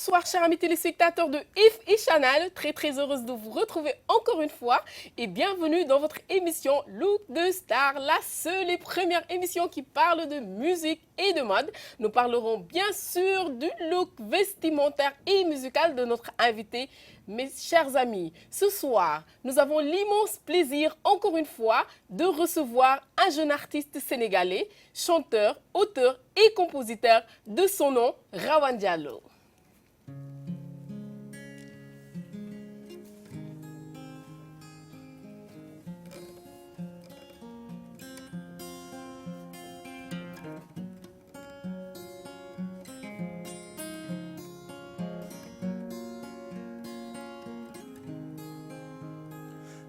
Bonsoir chers amis téléspectateurs de If et Channel, très heureuse de vous retrouver encore une fois et bienvenue dans votre émission Look de Star, la seule et première émission qui parle de musique et de mode. Nous parlerons bien sûr du look vestimentaire et musical de notre invité. Mes chers amis, ce soir, nous avons l'immense plaisir, encore une fois, de recevoir un jeune artiste sénégalais, chanteur, auteur et compositeur de son nom, Rawane Diallo.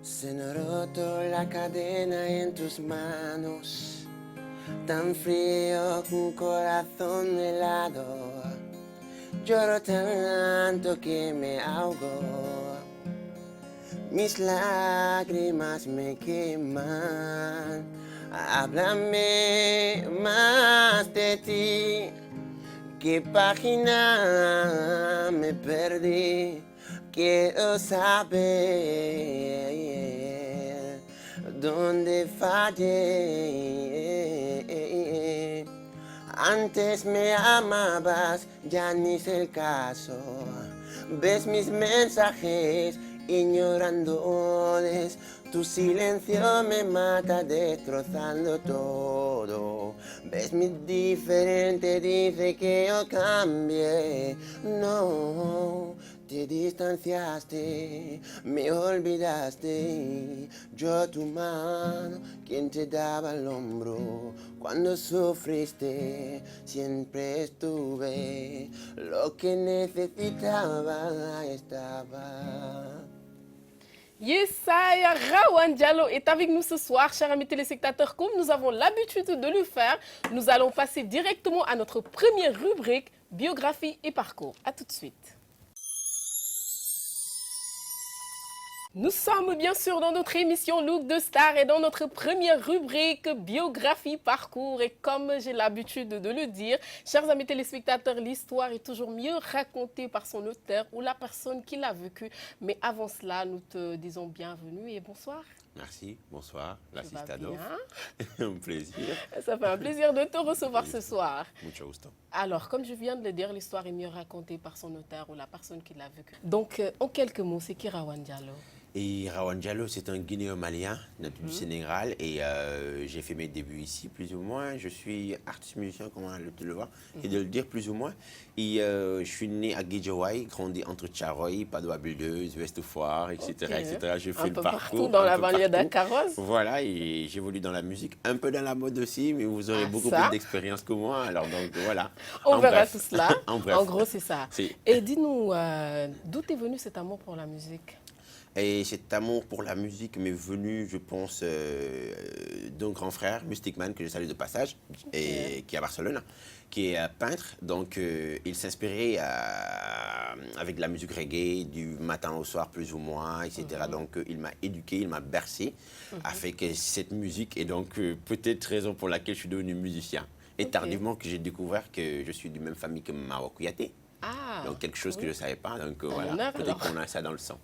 Se me ha roto la cadena en tus manos, tan frío con un corazón helado. Lloro tanto que me ahogo, mis lágrimas me queman. Háblame más de ti, qué página me perdí. Quiero saber dónde fallé. Antes me amabas, ya ni es el caso. Ves mis mensajes ignorándoles. Tu silencio me mata destrozando todo. Ves mi diferente, dice que yo cambié. No, te distanciaste, me olvidaste. Yo tu mano, quien te daba el hombro. Cuando sufriste, siempre estuve. Lo que necesitaba estaba. Yesaya Rawane Diallo est avec nous ce soir, chers amis téléspectateurs. Comme nous avons l'habitude de le faire, nous allons passer directement à notre première rubrique, biographie et parcours. A tout de suite. Nous sommes bien sûr dans notre émission Look de Star et dans notre première rubrique biographie, parcours. Et comme j'ai l'habitude de le dire, chers amis téléspectateurs, l'histoire est toujours mieux racontée par son auteur ou la personne qui l'a vécue. Mais avant cela, nous te disons bienvenue et bonsoir. Merci, bonsoir, l'assistant. Un plaisir. Ça fait un plaisir de te recevoir ce soir. Mucho gusto. Alors, comme je viens de le dire, l'histoire est mieux racontée par son auteur ou la personne qui l'a vécue. Donc, en quelques mots, c'est qui Rawane Diallo? Et Rawane Diallo, c'est un Guinéen-malien du Sénégal et j'ai fait mes débuts ici, plus ou moins. Je suis artiste musicien, comment te le voir, et de le dire plus ou moins. Et je suis né à Guédiawaye, grandi entre Thiaroye, Padoua Buldeuse, Ouest Foire, etc. etc. J'ai fait un le peu parcours. Partout dans la banlieue dakaroise. Voilà, et j'évolue dans la musique, un peu dans la mode aussi, mais vous aurez beaucoup plus d'expérience que moi. Alors donc voilà. On verra tout cela. En gros, c'est ça. Et dis-nous, d'où est venu cet amour pour la musique? Et cet amour pour la musique m'est venu, je pense, d'un grand frère, Mystic Man, que je salue de passage, et qui est à Barcelone, qui est peintre. Donc, il s'inspirait avec la musique reggae du matin au soir, plus ou moins, etc. Donc, il m'a éduqué, il m'a bercé avec cette musique. Et donc, peut-être raison pour laquelle je suis devenu musicien. Et tardivement que j'ai découvert que je suis du même famille que Mao Kouyaté. Donc, quelque chose que je ne savais pas. Donc, voilà, peut-être qu'on a ça dans le sang.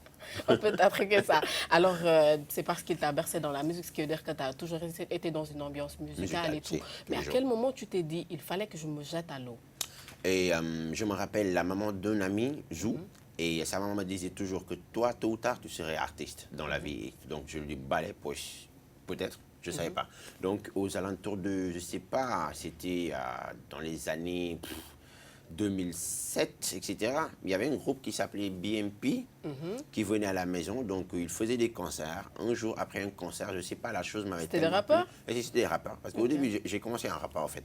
Peut-être que ça. Alors, c'est parce qu'il t'a bercé dans la musique, ce qui veut dire que tu as toujours été dans une ambiance musicale et tout. Mais à quel moment tu t'es dit, il fallait que je me jette à l'eau? Et je me rappelle la maman d'un ami, Zou, et sa maman me disait toujours que toi, tôt ou tard, tu serais artiste dans la vie. Donc, je lui dis, balai, peut-être. Je ne savais pas. Donc, aux alentours de, je ne sais pas, c'était dans les années 2007, etc. Il y avait un groupe qui s'appelait BMP qui venait à la maison. Donc, ils faisaient des concerts. Un jour après un concert, je ne sais pas, la chose m'avait tellement plu. C'était des rappeurs? C'était des rappeurs. Parce qu'au début, j'ai commencé en rappeur, en fait.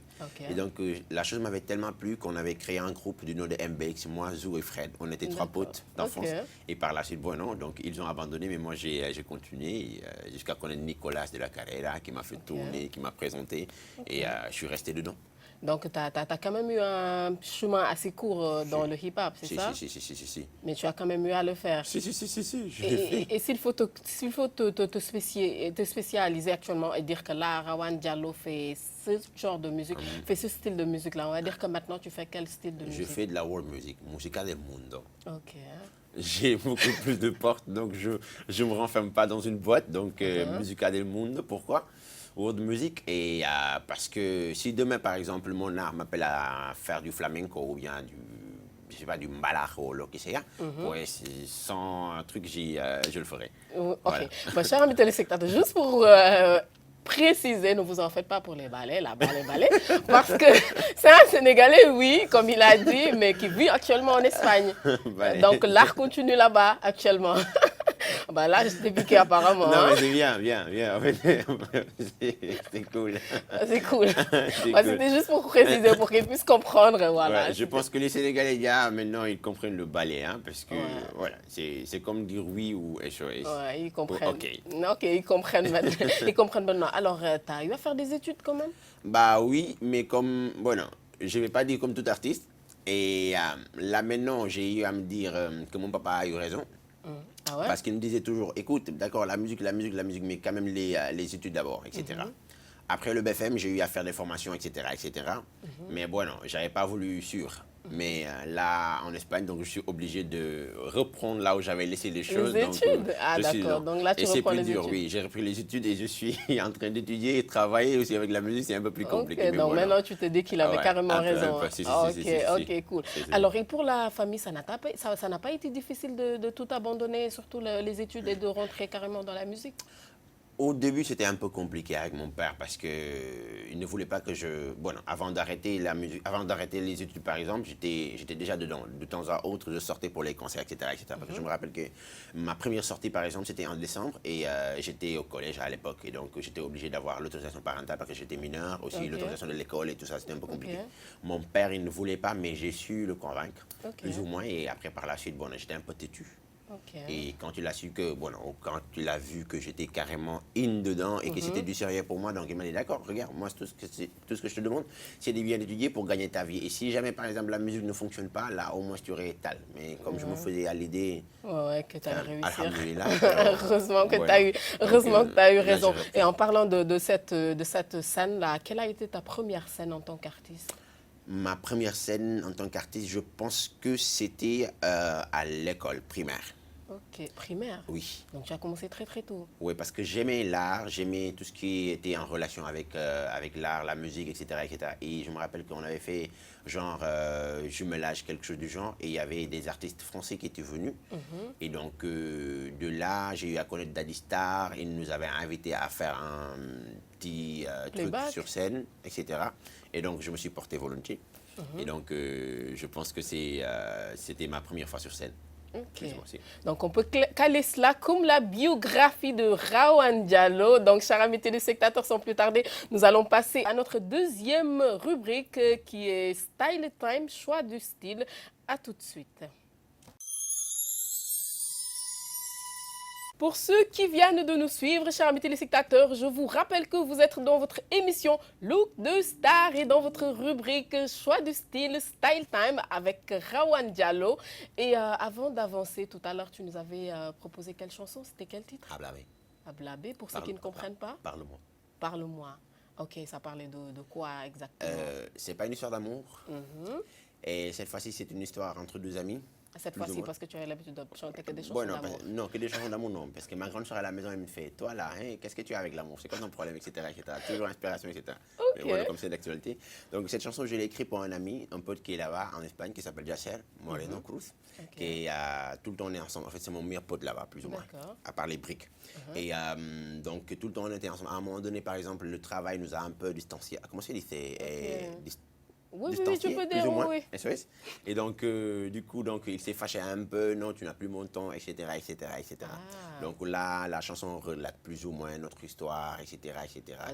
Et donc, la chose m'avait tellement plu qu'on avait créé un groupe du nom de MBX, moi, Zou et Fred. On était trois potes d'enfance. Et par la suite, bon, non, donc ils ont abandonné, mais moi, j'ai continué jusqu'à connaître Nicolas de la Carrera qui m'a fait tourner, qui m'a présenté. Et je suis resté dedans. Donc, tu as quand même eu un chemin assez court dans le hip-hop, c'est ça? Si. Mais tu as quand même eu à le faire. Si, je l'ai fait. Et s'il faut te spécialiser actuellement et dire que là, Rawan Diallo fait ce genre de musique, fait ce style de musique-là, on va dire que maintenant, tu fais quel style de musique? Je fais de la world music, musica del mundo. Ok. J'ai beaucoup plus de portes, donc je ne me renferme pas dans une boîte. Donc, musica del mundo, pourquoi? World music. Et parce que si demain, par exemple, mon art m'appelle à faire du flamenco ou bien je sais pas, du mbalajo ou lo que sea, ouais, sans un truc, je le ferai. Ok. Voilà. Bon, chers amis téléspectateurs, juste pour préciser, ne vous en faites pas pour les ballets, là-bas, les ballets, parce que c'est un Sénégalais, oui, comme il a dit, mais qui vit actuellement en Espagne. Ballet. Donc, l'art continue là-bas, actuellement. Bah là, je t'ai piqué apparemment. Non, hein. mais c'est bien. En fait, c'est cool. C'est cool. C'est Bah, cool. c'était juste pour préciser, pour qu'ils puissent comprendre. Voilà. Ouais, je pense que les Sénégalais, maintenant, ils comprennent le ballet, hein, parce que, voilà, c'est comme dire oui ou SOS. Ouais, ils comprennent. Ok. Ok, ils comprennent maintenant. Ils comprennent maintenant. Alors, tu as eu à faire des études quand même? Bah oui, mais comme, bon, je ne vais pas dire comme tout artiste. Et là, maintenant, j'ai eu à me dire que mon papa a eu raison. Ah ouais? Parce qu'il me disait toujours, écoute, d'accord, la musique, mais quand même les études d'abord, etc. Après le BFM, j'ai eu à faire des formations, etc. Mais bon, non, j'avais pas voulu suivre. Mais là, en Espagne, donc je suis obligé de reprendre là où j'avais laissé les choses. Les donc, études? Ah je suis d'accord, dedans. donc là tu Et c'est reprends plus les dur, études. oui. J'ai repris les études et je suis en train d'étudier et travailler aussi avec la musique, c'est un peu plus compliqué. Ok, mais donc voilà. maintenant tu te dis qu'il avait Ouais, carrément un peu, raison. Si. Ok, cool. Alors, et pour la famille, ça n'a pas été difficile de tout abandonner, surtout les études, et de rentrer carrément dans la musique? Au début, c'était un peu compliqué avec mon père parce que il ne voulait pas que je... Bon, avant d'arrêter la musique, avant d'arrêter les études, par exemple, j'étais déjà dedans. De temps à autre, je sortais pour les concerts, etc. Parce que je me rappelle que ma première sortie, par exemple, c'était en décembre et j'étais au collège à l'époque. Et donc, j'étais obligé d'avoir l'autorisation parentale parce que j'étais mineur, aussi l'autorisation de l'école et tout ça, c'était un peu compliqué. Mon père, il ne voulait pas, mais j'ai su le convaincre, plus ou moins. Et après, par la suite, bon, j'étais un peu têtu. Et quand il a su que, quand il a vu que j'étais carrément in dedans et que c'était du sérieux pour moi, donc il m'a dit d'accord, regarde, moi tout ce que je te demande, c'est de bien étudier pour gagner ta vie. Et si jamais par exemple la musique ne fonctionne pas, là au moins tu aurais tal. Mais comme je me faisais à l'idée, Ouais, que tu as réussi. alhamdoulilah, Heureusement que voilà. tu as eu là, raison. j'ai repris. Et en parlant de cette scène-là, quelle a été ta première scène en tant qu'artiste? Ma première scène en tant qu'artiste, je pense que c'était à l'école primaire. Ok, primaire. Oui. Donc tu as commencé très très tôt. Oui, parce que j'aimais l'art, j'aimais tout ce qui était en relation avec l'art, la musique, etc. Et je me rappelle qu'on avait fait genre jumelage, quelque chose du genre, et il y avait des artistes français qui étaient venus. Et donc de là, j'ai eu à connaître Daddy Star, il nous avait invités à faire un petit truc Playback. sur scène, etc. Et donc je me suis porté volontiers. Et donc je pense que c'était ma première fois sur scène. Ok. Plus ou moins, si. Donc on peut caler cela comme la biographie de Rawan Diallo. Donc, chers amis téléspectateurs, sans plus tarder, nous allons passer à notre deuxième rubrique qui est Style Time, choix du style. À tout de suite. Pour ceux qui viennent de nous suivre, chers amis téléspectateurs, je vous rappelle que vous êtes dans votre émission Look de Star et dans votre rubrique Choix du style Style Time avec Rawan Diallo. Et avant d'avancer, tout à l'heure, tu nous avais proposé quelle chanson? C'était quel titre? Ablabé. Ablabé, pour ceux qui ne comprennent pas. Parle-moi. Parle-moi. Ok, ça parlait de quoi exactement? C'est pas une histoire d'amour. Et cette fois-ci, c'est une histoire entre deux amis. Cette plus ou fois-ci, moins. parce que tu avais l'habitude de chanter que des chansons Bon, non, d'amour. non, que des chansons d'amour, non. Parce que ma grande soeur à la maison, elle me fait, toi là, hein, qu'est-ce que tu as avec l'amour? C'est quoi ton problème, etc. Toujours inspiration, etc. Mais voilà, comme c'est d'actualité. Donc, cette chanson, je l'ai écrite pour un ami, un pote qui est là-bas en Espagne, qui s'appelle Yasser Moreno Cruz, qui est tout le temps on est ensemble. En fait, c'est mon meilleur pote là-bas, plus ou moins, à part les briques. Et donc, tout le temps on était ensemble. À un moment donné, par exemple, le travail nous a un peu distanciés. Comment c'est dit? Oui, distancié, tu peux plus dire ou moins, oui. SOS. Et donc, du coup, il s'est fâché un peu, non, tu n'as plus mon temps, etc. Donc là, la chanson relate plus ou moins notre histoire, etc.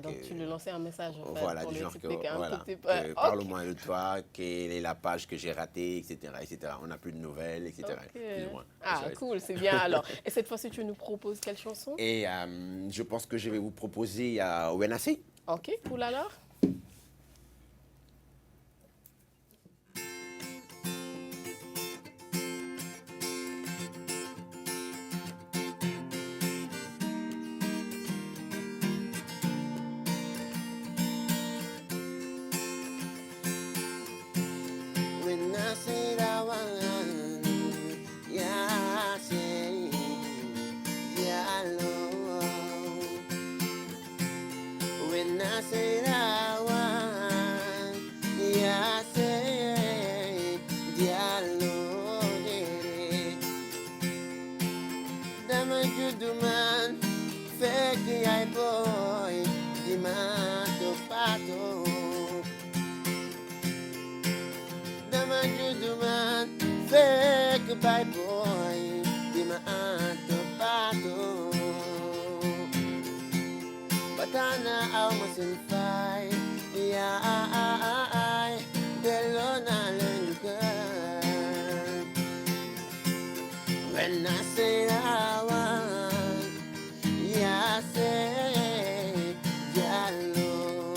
Donc, tu lui lançais un message, en fait, voilà, pour du lui genre que, expliquer un voilà, tout petit peu. parle-moi de toi, quelle est la page que j'ai ratée, etc. On n'a plus de nouvelles, etc. Plus ou moins, Ah, SOS. cool, c'est bien alors. Et cette fois-ci, tu nous proposes quelle chanson? Et je pense que je vais vous proposer Wenassi. Ok, cool alors. I say Rawan, yeah, I say Diallo, Dama juduman, fake ay boy, di mato pato. Dama juduman, fake by boy, di mato pato. Batana almost in fight, yeah, Delona Lendukan. When I say I want, yeah, I say Yellow.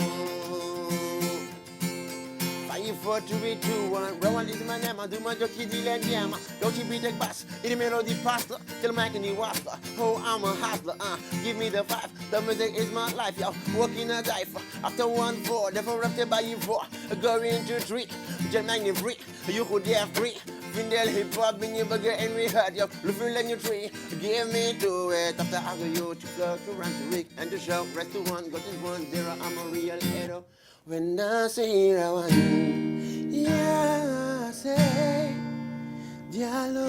5, 4, 3, 2, 1. Rowan is my name, I do my jockey deal and yama. Don't you beat the bass, in the melody pasta, till Mike and the waster. Oh, I'm a hustler, give me the 5. The music is my life, yo. Working a dive. After 1, 4, never rapted by you 4. Going to 3, just 93. You could have 3. Findel hip hop, bring you burger and we heard yo. Looking like you 3. Give me to it. After I go you to go to run to Rick and to show. Rest to 1, got this 1, 0. I'm a real hero. When I say I want, yeah, I say Diallo.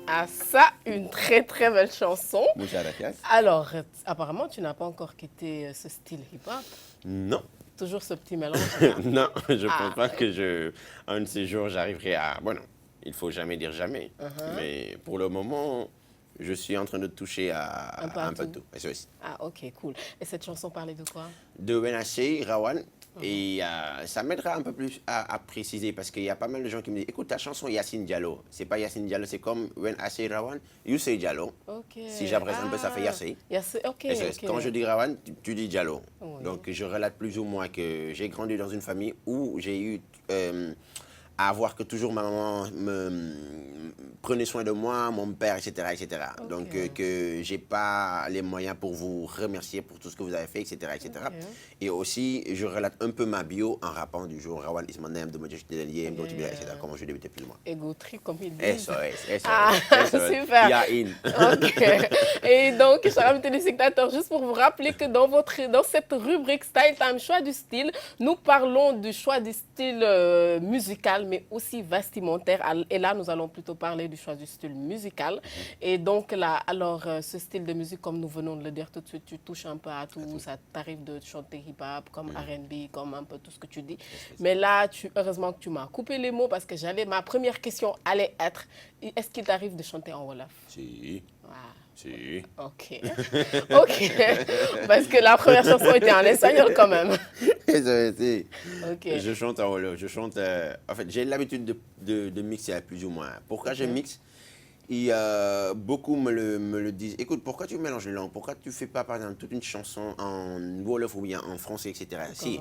Ah ça, une très très belle chanson. Muchas gracias. Alors, apparemment, tu n'as pas encore quitté ce style hip-hop. Non. Toujours ce petit mélange. Là. Non, je pense pas que un de ces jours, j'arriverai à... Bon, non, il faut jamais dire jamais. Mais pour le moment, je suis en train de toucher à un peu de tout. Ah, ok, cool. Et cette chanson parlait de quoi? De Wenaché, Rawan. Et ça m'aidera un peu plus à préciser parce qu'il y a pas mal de gens qui me disent écoute ta chanson Yacine Diallo, c'est pas Yacine Diallo, c'est comme Wenaché Rawan, you say Diallo. Okay. Si j'abrège un peu, ça fait Yassé. Ok. Quand je dis Rawan, tu dis Diallo. Oui. Donc je relate plus ou moins que j'ai grandi dans une famille où j'ai eu à voir que toujours ma maman me prenait soin de moi, mon père, etc. etc. Okay. Donc que j'ai pas les moyens pour vous remercier pour tout ce que vous avez fait, etc. etc. Okay. Et aussi, je relate un peu ma bio en rappant du jour Rawan is my name, de Modeste Deliem, etc. Comment je débutais plus ou moins. Ego trip, comme il dit. SOS. Ah, super. Ok. Et donc, chers amis téléspectateurs, juste pour vous rappeler que dans cette rubrique Style Time, choix du style, nous parlons du choix du style musical, mais aussi vestimentaire. Et là, nous allons plutôt parler du choix du style musical. Et donc là, alors, ce style de musique, comme nous venons de le dire tout de suite, tu touches un peu à tout. Ça t'arrive de chanter hip-hop, comme R&B, comme un peu tout ce que tu dis. Mais là, heureusement que tu m'as coupé les mots parce que ma première question allait être, est-ce qu'il t'arrive de chanter en Wolof? Si. Wow. Si. Ok. Parce que la première chanson était en espagnol quand même. Okay. Je chante en Wolof. En fait, j'ai l'habitude de mixer plus ou moins. Pourquoi je mixe? Beaucoup me le disent. Écoute, pourquoi tu mélanges les langues? Pourquoi tu ne fais pas, par exemple, toute une chanson en Wolof ou bien en français, etc. Si.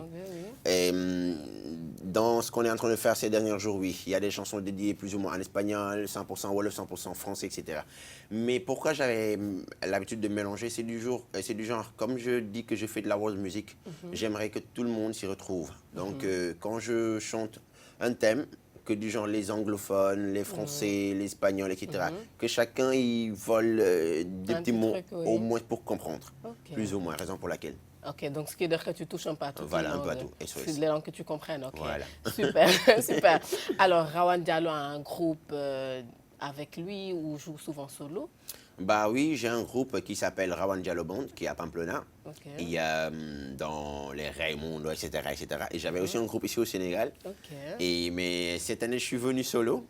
Dans ce qu'on est en train de faire ces derniers jours, oui, il y a des chansons dédiées plus ou moins en espagnol, 100% Wolof, 100% français, etc. Mais pourquoi j'avais l'habitude de mélanger? C'est du genre, comme je dis que je fais de la world music, j'aimerais que tout le monde s'y retrouve. Donc, quand je chante un thème, que du genre les anglophones, les français, les espagnols, etc. Que chacun y vole des petits mots, au moins pour comprendre. Plus ou moins, raison pour laquelle. Ok, donc ce qui veut dire que tu touches un peu à tout. Voilà, un peu à tout. C'est les langues que tu comprennes, ok. Voilà. Super, super. Alors, Rawan Diallo a un groupe avec lui ou joue souvent solo? Bah oui, j'ai un groupe qui s'appelle Rawan Diallo Band, qui est à Pamplona. Okay. Il y a dans les Raymonds, etc., etc. Et j'avais aussi un groupe ici au Sénégal. Mais cette année, je suis venu solo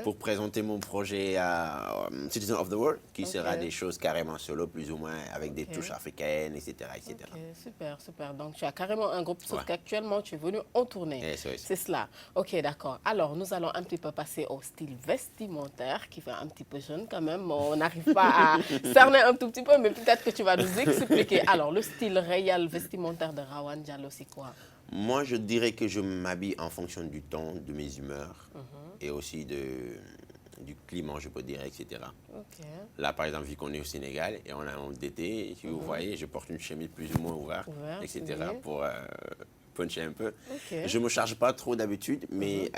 pour présenter mon projet à Citizen of the World, qui sera des choses carrément solo, plus ou moins, avec des touches africaines, etc., etc. Super, super. Donc, tu as carrément un groupe, sauf qu'actuellement, tu es venu en tournée. C'est cela. Ok, d'accord. Alors, nous allons un petit peu passer au style vestimentaire, qui fait un petit peu jeune quand même. On n'arrive pas à cerner un tout petit peu, mais peut-être que tu vas nous expliquer. Alors, le style réel vestimentaire de Rawan Diallo, c'est quoi? Moi, je dirais que je m'habille en fonction du temps, de mes humeurs et aussi du climat, je peux dire, etc. Là, par exemple, vu qu'on est au Sénégal et on a un d'été, si vous voyez, je porte une chemise plus ou moins ouverte, etc. pour puncher un peu. Je ne me charge pas trop d'habitude, mais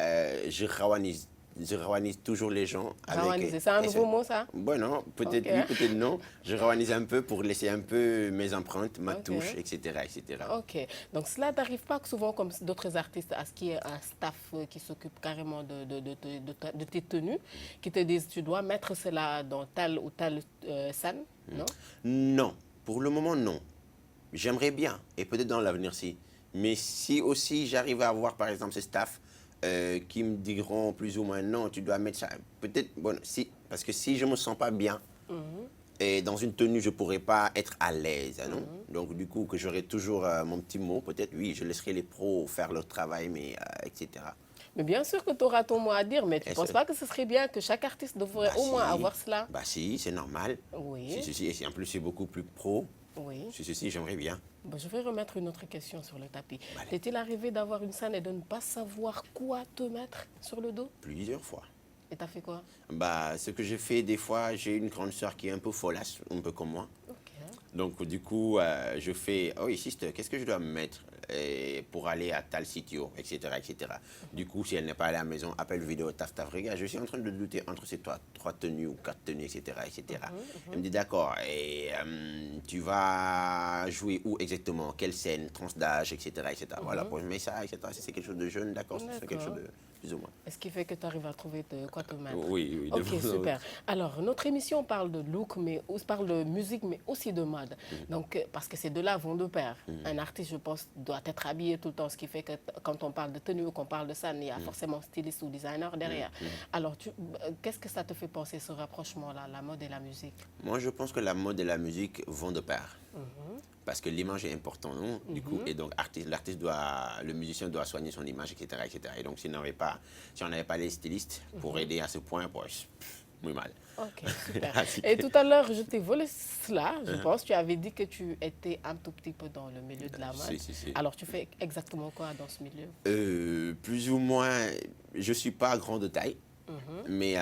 je rawanise je rawanise toujours les gens. Rawaniser, c'est un nouveau mot, ça? Bon, non, peut-être Ok. oui, peut-être non. Je rawanise un peu pour laisser un peu mes empreintes, ma Ok. touche, etc., etc. Ok, donc cela n'arrive pas souvent comme d'autres artistes à ce qu'il y ait un staff qui s'occupe carrément de tes tenues, qui te disent tu dois mettre cela dans telle ou telle scène, non? Non, pour le moment, non. J'aimerais bien, et peut-être dans l'avenir, si. Mais si aussi j'arrive à avoir, par exemple, ce staff qui me diront plus ou moins non, tu dois mettre ça. Peut-être, bon, si, parce que si je ne me sens pas bien, et dans une tenue, je ne pourrais pas être à l'aise, non? Donc, du coup, que j'aurai toujours mon petit mot, peut-être, oui, je laisserai les pros faire leur travail, mais etc. Mais bien sûr que tu auras ton mot à dire, mais tu ne Et penses c'est- pas que ce serait bien que chaque artiste devrait Bah au moins si, avoir cela? bah si, c'est normal. Oui, Si, en plus, c'est beaucoup plus pro. oui. Si, j'aimerais bien. Bon, je vais remettre une autre question sur le tapis. Allez. T'est-il arrivé d'avoir une scène et de ne pas savoir quoi te mettre sur le dos? Plusieurs fois. Et t'as fait quoi? Bah, ce que j'ai fait, des fois, j'ai une grande sœur qui est un peu folasse, un peu comme moi. Ok. Donc, du coup, je fais, oh, sister, qu'est-ce que je dois mettre pour aller à tal sitio, etc., etc. Du coup, si elle n'est pas à la maison, appelle vidéo, taf, taf, regarde, je suis en train de douter entre ces trois tenues ou quatre tenues, etc., etc. Elle me dit, d'accord, et tu vas jouer où exactement, quelle scène, tranche d'âge, etc., etc. Voilà, pour mettre ça, etc. Si c'est quelque chose de jeune, d'accord, si c'est quelque chose de plus ou moins. Est-ce qui fait que tu arrives à trouver de quoi te mettre? Oui, oui. Ok, super. Alors, notre émission parle de look, mais parle de musique, mais aussi de mode. Donc, parce que ces deux-là vont de pair. Un artiste, je pense, doit être habillé tout le temps, ce qui fait que quand on parle de tenue ou qu'on parle de ça, il y a forcément styliste ou designer derrière. Alors, qu'est-ce que ça te fait penser, ce rapprochement-là, la mode et la musique? Moi, je pense que la mode et la musique vont de pair. Parce que l'image est importante, non? Du coup, et donc l'artiste doit, le musicien doit soigner son image, etc., etc. Et donc, si on n'avait pas les stylistes pour aider à ce point, bon, muy mal. Ok, super. Así Et que- tout à l'heure, je t'ai volé cela, je pense. Tu avais dit que tu étais un tout petit peu dans le milieu de la mode. Si. Alors, tu fais exactement quoi dans ce milieu? Plus ou moins, je ne suis pas grand de taille, mais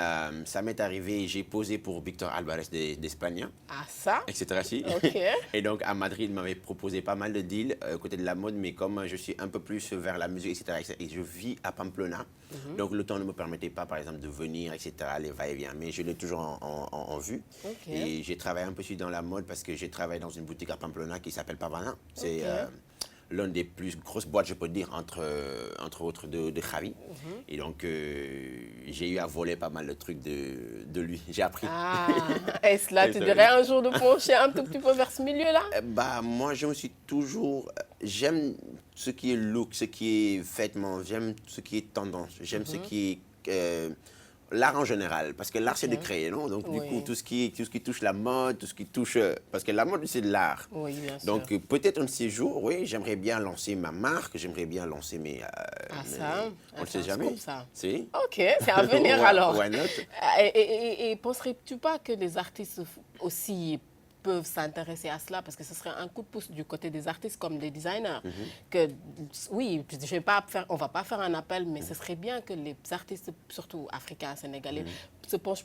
ça m'est arrivé, j'ai posé pour Victor Alvarez d'Espagne, Ah, ça? etc. Si. Ok. Et donc à Madrid, il m'avait proposé pas mal de deals côté de la mode, mais comme je suis un peu plus vers la musique, etc., et je vis à Pamplona, donc le temps ne me permettait pas, par exemple, de venir, etc., les va-et-vient, mais je l'ai toujours en vue. Ok. Et j'ai travaillé un peu aussi dans la mode parce que j'ai travaillé dans une boutique à Pamplona qui s'appelle Pavana. C'est Ok. l'une des plus grosses boîtes, je peux dire, entre autres de Javi. Et donc, j'ai eu à voler pas mal de trucs de lui. J'ai appris. Ah, et cela Et te ça, dirait un jour de pencher un tout petit peu vers ce milieu-là? Bah, moi, je me suis toujours. J'aime ce qui est look, ce qui est vêtements, j'aime ce qui est tendance, j'aime ce qui est. L'art en général, parce que l'art c'est de créer, non? Donc du Oui. coup, tout ce qui touche la mode, tout ce qui touche... parce que la mode c'est de l'art. Oui, bien sûr. Donc peut-être un de ces jours, oui, j'aimerais bien lancer ma marque, j'aimerais bien lancer mes... Ah, ça? on ne C'est sait un jamais. scoop, ça. Si. Ok, c'est à venir Why- alors. why not? Et penserais-tu pas que les artistes aussi peuvent s'intéresser à cela parce que ce serait un coup de pouce du côté des artistes comme des designers que oui, je vais pas faire, on va pas faire un appel, mais ce serait bien que les artistes, surtout africains, sénégalais, pensent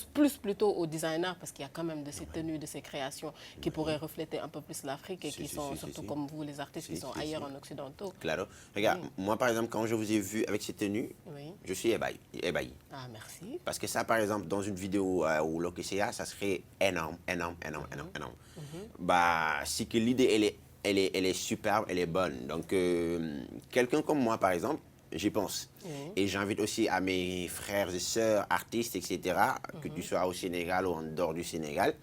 plus plutôt aux designers parce qu'il y a quand même de ces tenues, de ces créations qui pourraient refléter un peu plus l'Afrique et qui sont surtout comme vous les artistes qui sont ailleurs en occidentaux. Claro. Regarde, moi par exemple, quand je vous ai vu avec ces tenues, Oui. je suis ébahi. Ah, merci. Parce que ça, par exemple, dans une vidéo ou l'OKCA, ça serait énorme. Bah, c'est que l'idée, elle est superbe, elle est bonne. Donc, quelqu'un comme moi, par exemple, j'y pense. Et j'invite aussi à mes frères et sœurs, artistes, etc., que tu sois au Sénégal ou en dehors du Sénégal,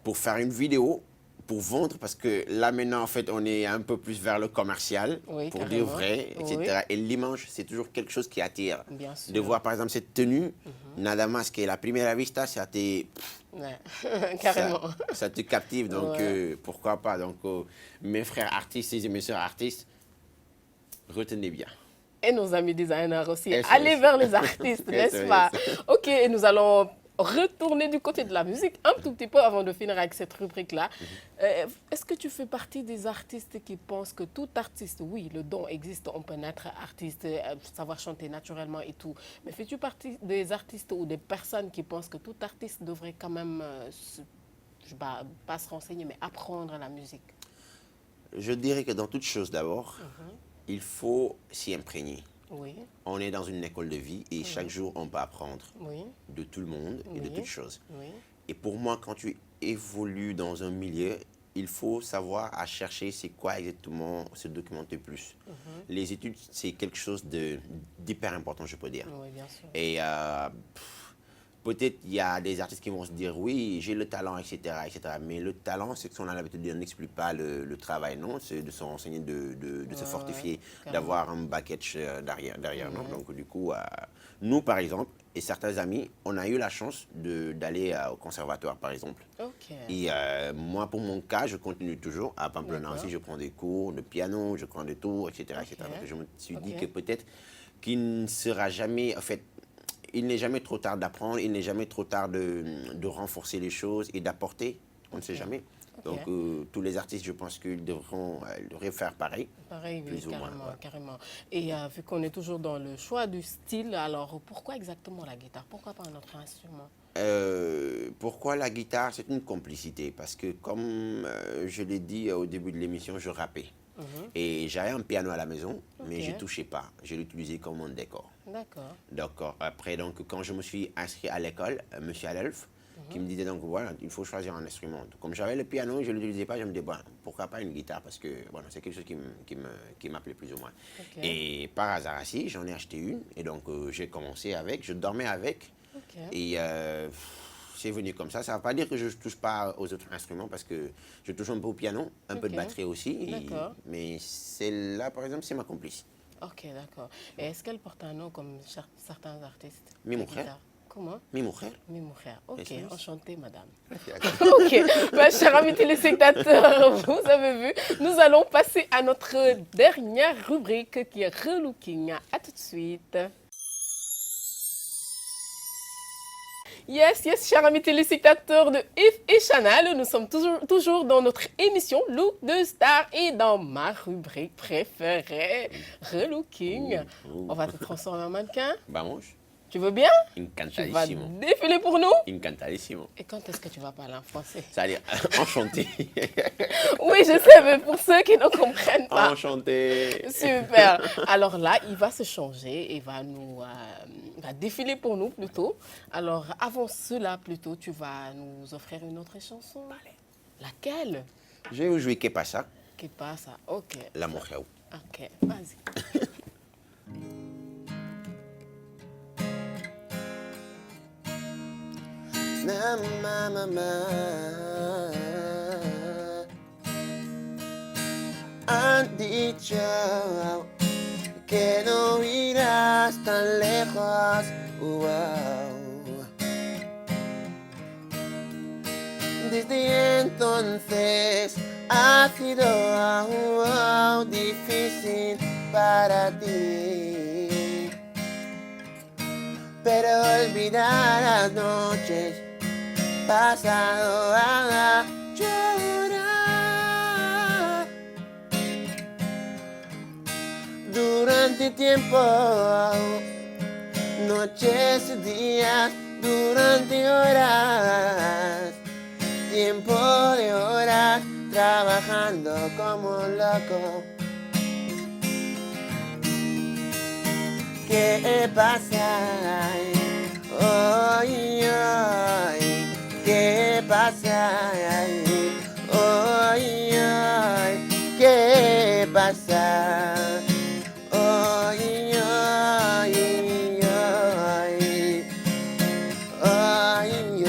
pour faire une vidéo, pour vendre, parce que là maintenant, en fait, on est un peu plus vers le commercial, Oui, pour carrément. dire vrai, etc. Oui. Et l'image, c'est toujours quelque chose qui attire. Bien sûr. De voir, par exemple, cette tenue, nada más que la primera vista, Ouais. Carrément. ça te captive, donc Ouais. pourquoi pas. Donc, mes frères artistes et mes sœurs artistes, retenez bien. Et nos amis designers aussi. Et ça, Allez ça. vers les artistes, Et n'est-ce ça, pas? et ça. Ok, et nous allons retourner du côté de la musique un tout petit peu avant de finir avec cette rubrique-là. Est-ce que tu fais partie des artistes qui pensent que tout artiste, oui, le don existe, on peut naître artiste, savoir chanter naturellement et tout, mais fais-tu partie des artistes ou des personnes qui pensent que tout artiste devrait quand même, pas se renseigner, mais apprendre la musique? Je dirais que dans toute chose, d'abord, il faut s'y imprégner. Oui, On est dans une école de vie et chaque jour, on peut apprendre oui, de tout le monde et de Oui. toutes choses. oui. Et pour moi, quand tu évolues dans un milieu, il faut savoir à chercher c'est quoi exactement se documenter plus. Les études, c'est quelque chose d'hyper important, je peux dire. Oui, bien sûr. Et peut-être il y a des artistes qui vont se dire oui, j'ai le talent, etc., etc. Mais le talent, c'est que son l'habitude de dire, n'explique pas le travail, non. C'est de se renseigner, de se fortifier, carrément. d'avoir un baggage derrière, non. Donc du coup, nous, par exemple, et certains amis, on a eu la chance d'aller au conservatoire, par exemple. Ok. Et moi, pour mon cas, je continue toujours. À Pamplona D'accord. aussi, je prends des cours de piano, je prends des tours, etc., etc. Ok. Donc je me suis dit Ok. que peut-être qu'il ne sera jamais, en fait, il n'est jamais trop tard d'apprendre, il n'est jamais trop tard de renforcer les choses et d'apporter, on ne sait jamais. Ok. Donc tous les artistes, je pense qu'ils devraient faire pareil. Pareil, oui, Plus ou moins, carrément, ouais. carrément. Et vu qu'on est toujours dans le choix du style, alors pourquoi exactement la guitare? Pourquoi pas un autre instrument? Pourquoi la guitare? C'est une complicité parce que comme je l'ai dit au début de l'émission, je rappais. Et j'avais un piano à la maison, mais je ne touchais pas. Je l'utilisais comme un décor. D'accord. D'accord. Après, donc, quand je me suis inscrit à l'école, monsieur Alelf, qui me disait donc, voilà, il faut choisir un instrument. Comme j'avais le piano, je ne l'utilisais pas, je me disais, bon, pourquoi pas une guitare? Parce que voilà, c'est quelque chose qui m'appelait plus ou moins. Ok. Et par hasard, ainsi, j'en ai acheté une. Et donc, j'ai commencé avec, je dormais avec. Ok. Et c'est venu comme ça. Ça ne veut pas dire que je ne touche pas aux autres instruments parce que je touche un peu au piano, un peu de Ok. batterie aussi. D'accord. Mais celle-là, par exemple, c'est ma complice. Ok, d'accord. Et est-ce qu'elle porte un nom comme certains artistes? Mais mon la frère. guitare? Comment? Mais mon frère, Mimo frère. Ok, Yes. enchantée, madame. Ok, bah, chers amis téléspectateurs, vous avez vu, nous allons passer à notre dernière rubrique qui est Relooking. À tout de suite. Yes, yes, chers amis téléspectateurs de Yves et Chanel, nous sommes toujours dans notre émission Look de Star et dans ma rubrique préférée, Relooking. On va te transformer en mannequin. vamos. Tu veux bien? Tu vas Encantadísimo. défiler pour nous? Encantadísimo. Et quand est-ce que tu vas parler en français? C'est-à-dire, enchanté. Oui, je sais, mais pour ceux qui ne comprennent pas. Enchanté. Super. Alors là, il va se changer et va défiler pour nous plutôt. Alors avant cela, plutôt, tu vas nous offrir une autre chanson. Laquelle? Je vais vous jouer Que pasa, Qui passe? Ok. la mujer. Ok, vas-y. Na, ma, ma, ma. Han dicho que no irás tan lejos. Wow. Desde entonces ha sido difícil para ti, pero olvidar las noches pasado a llorar durante tiempo, noches y días, durante horas, tiempo de horas trabajando como un loco. ¿Qué pasa? Hoy, hoy, ¿qué pasa? Hoy, hoy, ¿qué pasa? Hoy, hoy, hoy, hoy, hoy.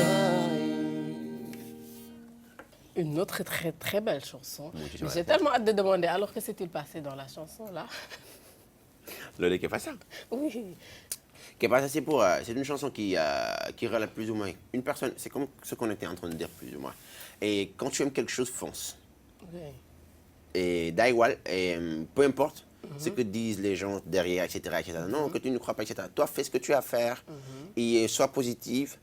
Une autre très très belle chanson. Oui, Mais ouais. j'ai tellement hâte de demander, alors que s'est-il passé dans la chanson là? Lo de Que pasa? Oui. Que pasa, c'est une chanson qui relate plus ou moins une personne. C'est comme ce qu'on était en train de dire plus ou moins. Et quand tu aimes quelque chose, fonce. Oui. Et da igual, et, peu importe ce que disent les gens derrière, etc., etc. Non, que tu ne crois pas, etc. Toi, fais ce que tu as à faire et sois positive.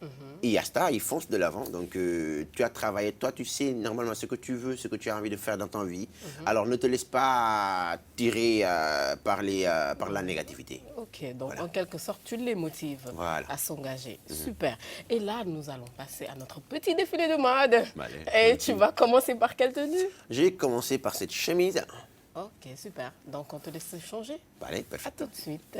Et hasta, il fonce de l'avant. Donc, tu as travaillé. Toi, tu sais normalement ce que tu veux, ce que tu as envie de faire dans ta vie. Alors, ne te laisse pas tirer par la négativité. Ok, donc Voilà. en quelque sorte, tu les motives Voilà. à s'engager. Super. Et là, nous allons passer à notre petit défilé de mode. Allez. Et tu vas commencer par quelle tenue? J'ai commencé par cette chemise Ok, super. Donc, on te laisse changer. Allez, À parfait. tout de suite.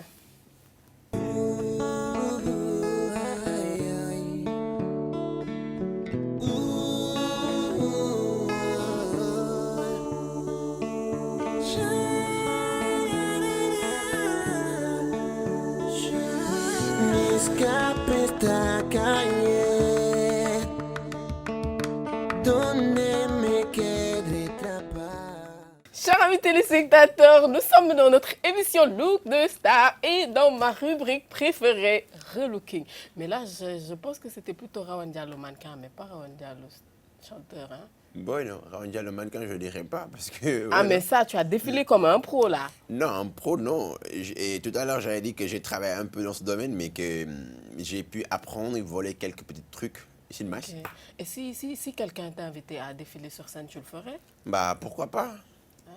Mi escape está a caer, donde me quedé atrapado. Chers amis téléspectateurs, nous sommes dans notre émission Look de Star et dans ma rubrique préférée, Relooking. Mais là, je pense que c'était plutôt Rawan Diallo mannequin, mais pas Rawan Diallo chanteur. Hein? Bon, non, Rawandia le mannequin, je ne dirais pas parce que... Ah, voilà. mais ça, tu as défilé comme un pro là. Non, en pro, non. Et tout à l'heure, j'avais dit que j'ai travaillé un peu dans ce domaine, mais que j'ai pu apprendre et voler quelques petits trucs ici de masse. Ok. Et si quelqu'un t'a invité à défiler sur scène, tu le ferais? Bah, pourquoi pas? Ah,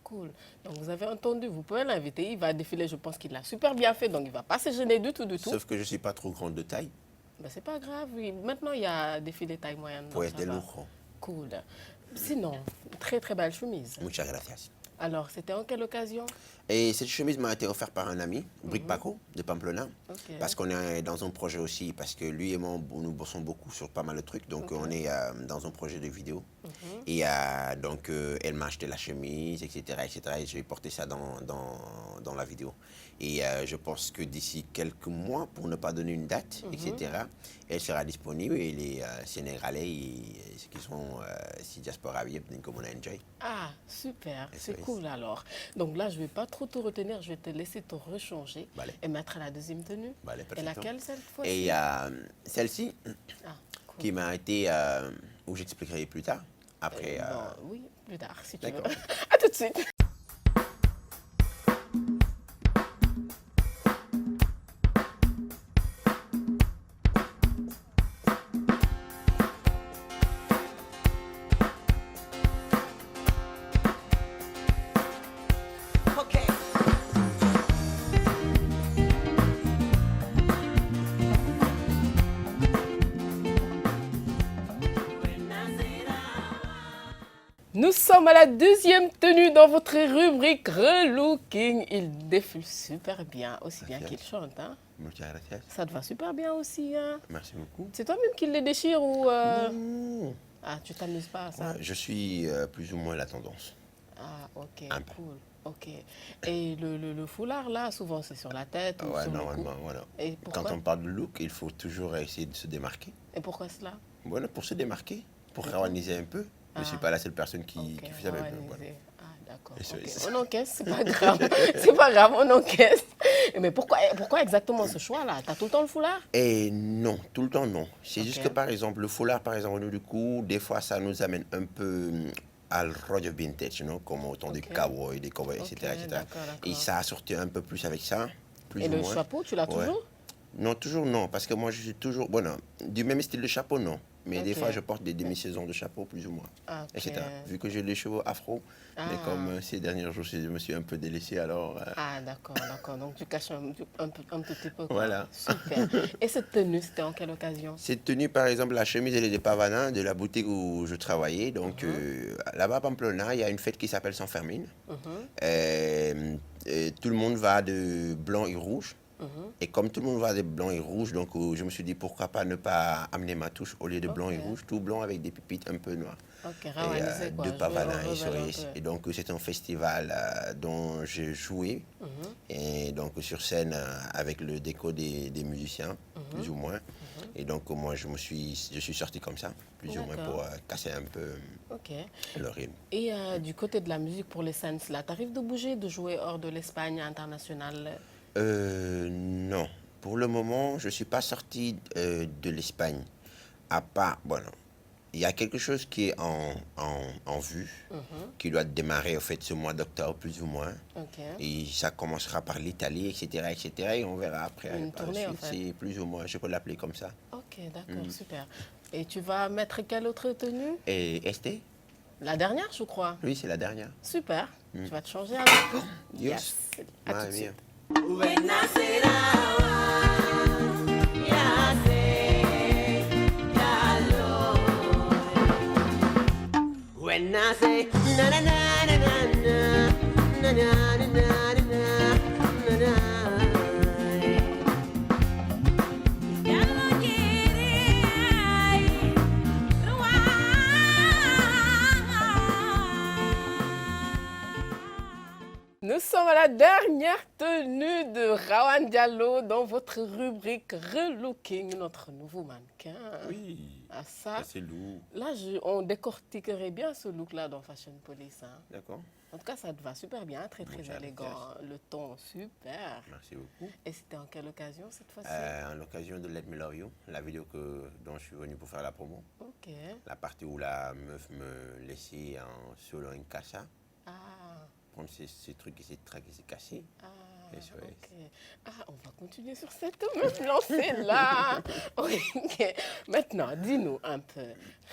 cool. Donc vous avez entendu, vous pouvez l'inviter. Il va défiler, je pense qu'il l'a super bien fait, donc il ne va pas se gêner du tout, du tout. Sauf que je ne suis pas trop grande de taille Ben, c'est pas grave, oui. Maintenant il y a défilé taille moyenne. pour donc être ça va. lourd. Cool. Sinon, très très belle chemise. Muchas gracias. Alors, c'était en quelle occasion? Et cette chemise m'a été offerte par un ami, Brick Paco, de Pamplona. Ok. Parce qu'on est dans un projet aussi, parce que lui et moi, nous bossons beaucoup sur pas mal de trucs. Donc, on est dans un projet de vidéo. Et donc, elle m'a acheté la chemise, etc. etc. et j'ai porté ça dans la vidéo. Et je pense que d'ici quelques mois, pour ne pas donner une date, etc., elle sera disponible. Et les Sénégalais, ceux qui sont si diaspora, comme on a enjoy. Ah, super, c'est oui. cool alors. Donc là, je ne vais pas trop te retenir, je vais te laisser te rechanger Vale. et mettre la deuxième tenue. Vale, Et perfecto. laquelle cette fois? Et celle-ci, Ah, cool. qui m'a été, où j'expliquerai plus tard, après. Bon, oui, plus tard, si tu veux. D'accord. À tout de suite. Okay. Nous sommes à la deuxième tenue dans votre rubrique Relooking. Il défile super bien, aussi bien Merci. qu'il chante. Hein? Muchas gracias. Ça te va super bien aussi. Hein? Merci beaucoup. C'est toi-même qui les déchire ou... Mmh. Ah, tu t'amuses pas à ça? Ouais, je suis plus ou moins la tendance. Ah, ok, Un peu. cool. Ok. Et le foulard, là, souvent, c'est sur la tête ou Ouais, sur le cou. normalement, voilà. Et Quand pourquoi? on parle de look, il faut toujours essayer de se démarquer. Et pourquoi cela? Voilà, pour se démarquer, pour rawaniser un peu. Je ne suis Ah. pas la seule personne qui Ok, fait ça. Mais rawaniser. voilà. Ah, d'accord. Et c'est- Ok. c'est- On encaisse, c'est pas grave. C'est pas grave, on encaisse. Mais pourquoi exactement ce choix-là? T'as tout le temps le foulard? Et non, tout le temps non. C'est juste Ok. que par exemple, le foulard, par exemple, nous, du coup, des fois, ça nous amène un peu à le rollo vintage, comme autant des Ok. cowboys, des cowboys, Ok, etc., etc. d'accord, Et d'accord. ça a sorti un peu plus avec ça, plus Et ou le moins. chapeau, tu l'as Ouais. toujours? Non, toujours non, parce que moi, je suis toujours... Bon, non, du même style de chapeau, non. Mais des Ok. fois, je porte des demi-saisons de chapeau, plus ou moins, Ah, ok. etc. Vu que j'ai les cheveux afro, mais Ah. comme ces derniers jours, je me suis un peu délaissé, alors... Ah, d'accord, d'accord. Donc, tu caches un tout petit peu. Quoi. Voilà. Super. Et cette tenue, c'était en quelle occasion? Cette tenue, par exemple, la chemise, elle est de Pavana, de la boutique où je travaillais. Donc, là-bas à Pamplona, il y a une fête qui s'appelle San Fermin. Tout le monde va de blanc et rouge. Et comme tout le monde va de blanc et rouge, donc je me suis dit pourquoi pas ne pas amener ma touche au lieu de blanc et Ok. rouge, tout blanc avec des pépites un peu noires. Ok, Et, rawaniser, quoi. de Jouer Pavana au et rebelle Cerise. un peu. Et donc c'est un festival dont j'ai joué. Et donc sur scène avec le déco des musiciens, plus ou moins. Et donc moi je suis sorti comme ça, plus ou moins D'accord. pour casser un peu Ok. le rythme. Et du côté de la musique pour les scènes, là, t'arrives de bouger, de jouer hors de l'Espagne internationale? Non. Pour le moment, je ne suis pas sorti de l'Espagne. À part, bon, il y a quelque chose qui est en vue, qui doit démarrer au fait ce mois d'octobre, plus ou moins. Ok. Et ça commencera par l'Italie, etc., etc. Et on verra après. Une par la tournée, en suite. fait. C'est plus ou moins, je peux l'appeler comme ça. Ok, d'accord, super. Et tu vas mettre quelle autre tenue? Et Esté, La dernière, je crois. oui, c'est la dernière. Super. Tu vas te changer alors? Dios. À tout Madre de mía. suite. Buena será, ya sé, ya lo. Buena se, na na na na na na. Nous sommes à la dernière tenue de Rawan Diallo dans votre rubrique Relooking, notre nouveau mannequin. Oui. Ah, Ça, c'est lourd. là, on décortiquerait bien ce look-là dans Fashion Police. Hein. D'accord. En tout cas, ça te va super bien, très très Muchas élégant. gracias. Le ton, super. Merci beaucoup. Et c'était en quelle occasion cette fois-ci? À l'occasion de Let Me Love You, la vidéo dont je suis venu pour faire la promo. Ok. La partie où la meuf me laissait solo en casa, Ah, prendre ces trucs et ces tracks et ces cassés. ah, Et ça, ouais. ok. Ah, on va continuer sur cette même lancée-là. Ok. Maintenant, dis-nous un peu.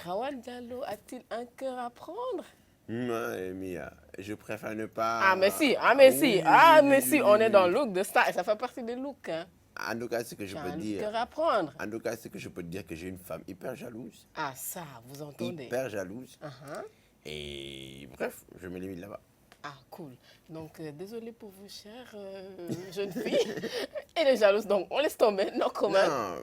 Rawan Diallo a-t-il un cœur à prendre? Ouais, Mia, je préfère ne pas. Ah, mais si, ah, mais si, Oui, ah, oui, mais oui, si, oui, on oui, est dans oui. le look de star et ça fait partie des looks. Hein. En tout cas, ce que je Tu as peux un dire. cœur à prendre. En tout cas, ce que je peux te dire que j'ai une femme hyper jalouse. Ah, ça, vous entendez? Hyper jalouse. Uh-huh. Et bref, je me limite là-bas. Ah, cool. Donc, désolé pour vous, chère jeune fille. Elle est jalouse, donc on laisse tomber. Non, comment? Non.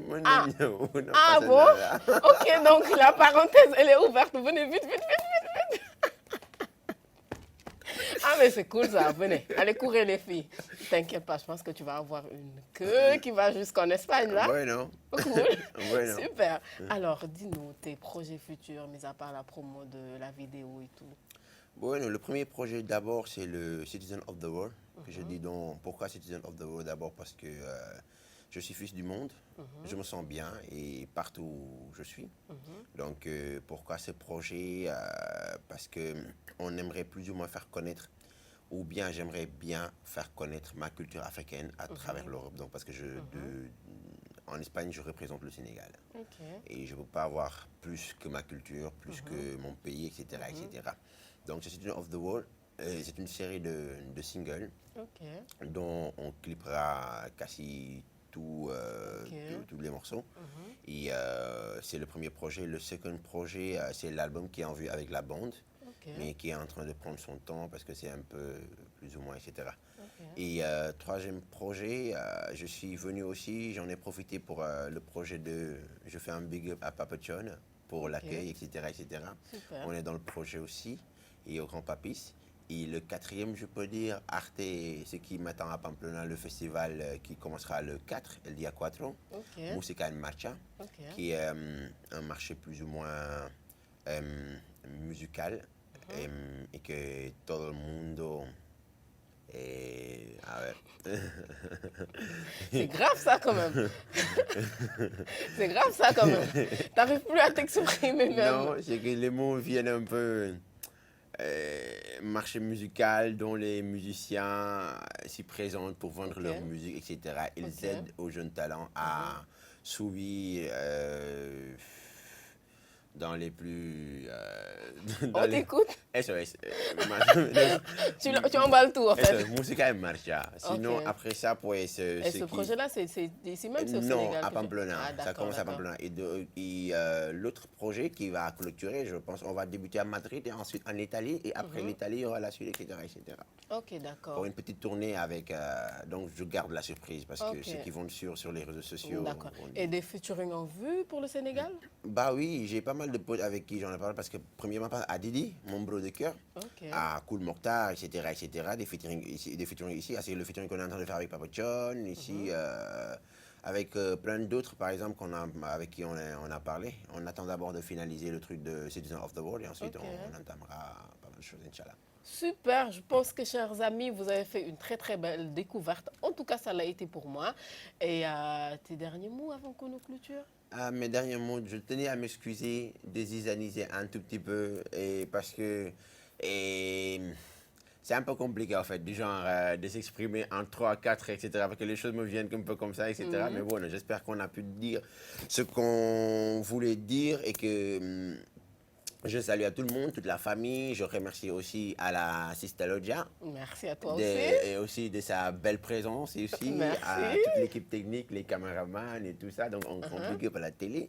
Mon Ah. niño, no Ah pasa bon? nada. Ok, donc la parenthèse, elle est ouverte. Venez vite, vite, vite, vite, vite. Ah, mais c'est cool ça. Venez, allez courir les filles. T'inquiète pas, je pense que tu vas avoir une queue qui va jusqu'en Espagne, là. Bueno, Cool. bueno. Super. Alors, dis-nous tes projets futurs, mis à part la promo de la vidéo et tout. Bueno, le premier projet d'abord, c'est le Citizen of the World. Que je dis donc, pourquoi Citizen of the World? D'abord parce que je suis fils du monde, je me sens bien et partout où je suis. Donc, pourquoi ce projet? Parce que on aimerait plus ou moins faire connaître, ou bien j'aimerais bien faire connaître ma culture africaine à travers l'Europe. Donc, parce que en Espagne, je représente le Sénégal. Ok. Et je ne peux pas avoir plus que ma culture, plus que mon pays, etc. etc. Donc, c'est Citizen of the World. C'est une série de singles Ok. dont on clippera quasi tous les morceaux. Et c'est le premier projet. Le second projet, c'est l'album qui est en vue avec la bande, Ok. mais qui est en train de prendre son temps parce que c'est un peu plus ou moins, etc. Ok. Et troisième projet, je suis venu aussi, j'en ai profité pour le projet je fais un big up à Papa John pour l'accueil, etc., etc. Super. On est dans le projet aussi, et au Grand Papis. Et le quatrième, je peux dire, Arte, ce qui m'attend à Pamplona, le festival qui commencera le 4, el día 4, Ok. Música en Marcha, Ok. qui est un marché plus ou moins musical, et que todo el mundo... a ver. C'est grave ça quand même. C'est grave ça quand même. T'arrives plus à t'exprimer même. Non, c'est que les mots viennent un peu marché musical dont les musiciens s'y présentent pour vendre leur musique, etc. Ils aident aux jeunes talents à subir dans les plus... On t'écoute. SOS. Tu emballes tout en fait. SOS, Música en Marcha. Sinon, Ok. après ça, pues... Et ce projet-là, c'est ici même, c'est au Non, Sénégal à que tu- Pamplona. Ah, Ça d'accord, commence à d'accord. Pamplona. Et l'autre projet qui va clôturer, je pense, on va débuter à Madrid et ensuite en Italie. Et après l'Italie, il y aura la suite, etc. etc. Ok, d'accord. Pour une petite tournée avec... donc, je garde la surprise parce que Ok. ceux qui vont sur les réseaux sociaux... D'accord. vont Et des featuring en vue pour le Sénégal? Bah oui, j'ai pas mal de potes avec qui j'en ai parlé parce que premièrement à Didi, mon bro de cœur, Ok. à Cool Mokhtar, etc., etc., des featuring ici, c'est le featuring qu'on est en train de faire avec Papa John, ici, avec plein d'autres, par exemple, avec qui on a parlé. On attend d'abord de finaliser le truc de Citizen of the World et ensuite Ok. on entamera pas mal de choses, Inch'Allah. Super, je pense que, chers amis, vous avez fait une très très belle découverte. En tout cas, ça l'a été pour moi. Et tes derniers mots avant qu'on nous clôture? Mes derniers mots, je tenais à m'excuser, désisaniser un tout petit peu, et parce que c'est un peu compliqué en fait, du genre de s'exprimer en 3, 4, etc. Parce que les choses me viennent un peu comme ça, etc. Mais bon, j'espère qu'on a pu dire ce qu'on voulait dire et que je salue à tout le monde, toute la famille. Je remercie aussi à la Sista Lodja. Merci à toi Et aussi de sa belle présence et aussi Merci. à toute l'équipe technique, les caméramans et tout ça. Donc, on contribue à la télé.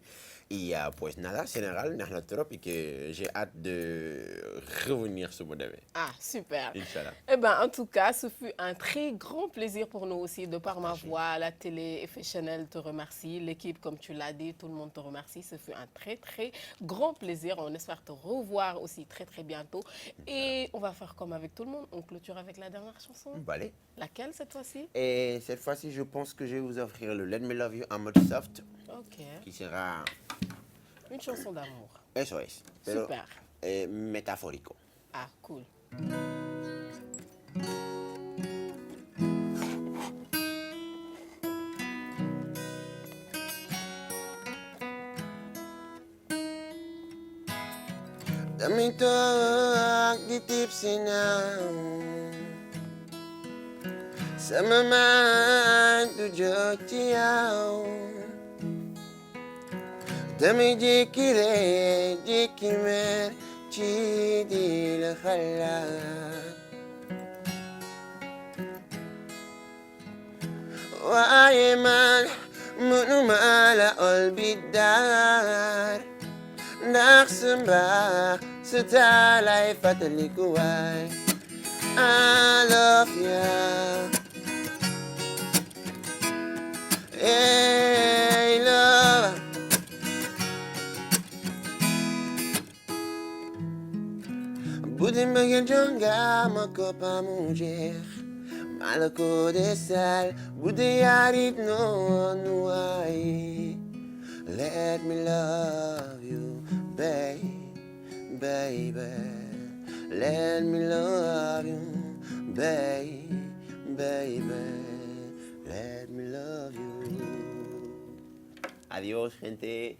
Et pues nada, général, neex na trop et que j'ai hâte de revenir sur mon demee. Ah, super. Inch'Allah. Eh ben, en tout cas, ce fut un très grand plaisir pour nous aussi, de par ma voix, la télé, Effet Chanel te remercie, l'équipe, comme tu l'as dit, tout le monde te remercie. Ce fut un très, très grand plaisir. On espère te revoir aussi très très bientôt. Et on va faire comme avec tout le monde, on clôture avec la dernière chanson. Allez. Laquelle cette fois-ci? Et cette fois-ci, je pense que je vais vous offrir le Let Me Love You en mode soft, Ok, qui sera une chanson d'amour. SOS, pero Super. métaphorico. Ah, cool. Dami to'y ditipsin na sa maman tujo chiao. Dami jikire jikimer chidi la khala. Waaye man munumala olbidar. Nagsamba sa talay patalikuay. I love ya. Hey, love. Budin bagyan jangga makapamujer. Malako desal budayarit no nuay. Let me love you, baby. Let me love you, baby. Let me love you. Adiós, gente.